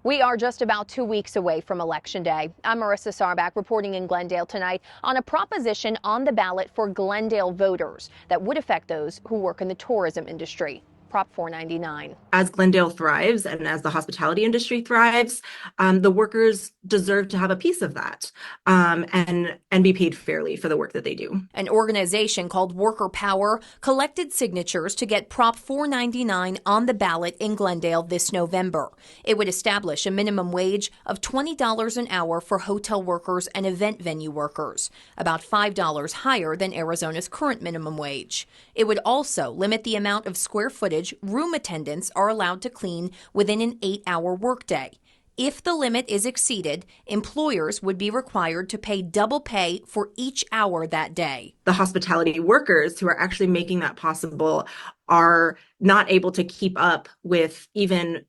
We are just about 2 weeks away from Election Day. I'm Marissa Sarback reporting in Glendale tonight on a proposition on the ballot for Glendale voters that would affect those who work in the tourism industry. Prop 499. As Glendale thrives and as the hospitality industry thrives, the workers deserve to have a piece of that, and be paid fairly for the work that they do. An organization called Worker Power collected signatures to get Prop 499 on the ballot in Glendale this November. It would establish a minimum wage of $20 an hour for hotel workers and event venue workers, about $5 higher than Arizona's current minimum wage. It would also limit the amount of square footage room attendants are allowed to clean within an 8-hour workday. If the limit is exceeded, employers would be required to pay double pay for each hour that day. The hospitality workers who are actually making that possible are not able to keep up with even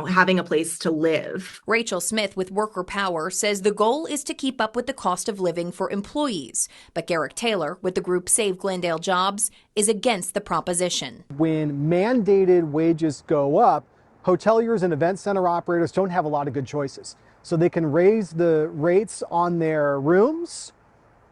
having a place to live. Rachel Smith with Worker Power says the goal is to keep up with the cost of living for employees. But Garrick Taylor with the group Save Glendale Jobs is against the proposition. When mandated wages go up, hoteliers and event center operators don't have a lot of good choices. So they can raise the rates on their rooms,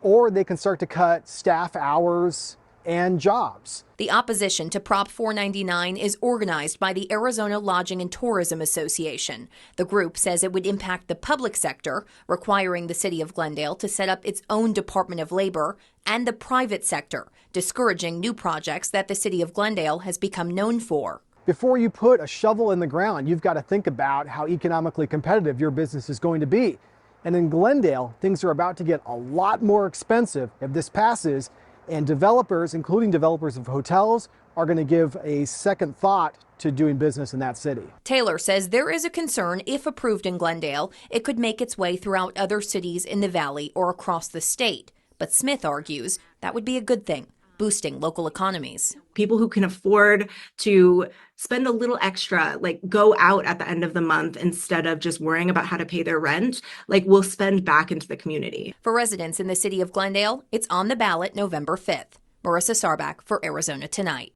or they can start to cut staff hours and jobs. The opposition to Prop 499 is organized by the Arizona Lodging and Tourism Association. The group says it would impact the public sector, requiring the city of Glendale to set up its own Department of Labor, and the private sector, discouraging new projects that the city of Glendale has become known for. Before you put a shovel in the ground, you've got to think about how economically competitive your business is going to be. And in Glendale, things are about to get a lot more expensive if this passes. And developers, including developers of hotels, are going to give a second thought to doing business in that city. Taylor says there is a concern if approved in Glendale, it could make its way throughout other cities in the valley or across the state. But Smith argues that would be a good thing, boosting local economies. People who can afford to spend a little extra, like go out at the end of the month instead of just worrying about how to pay their rent, will spend back into the community. For residents in the city of Glendale, it's on the ballot November 5th. Marissa Sarback for Arizona Tonight.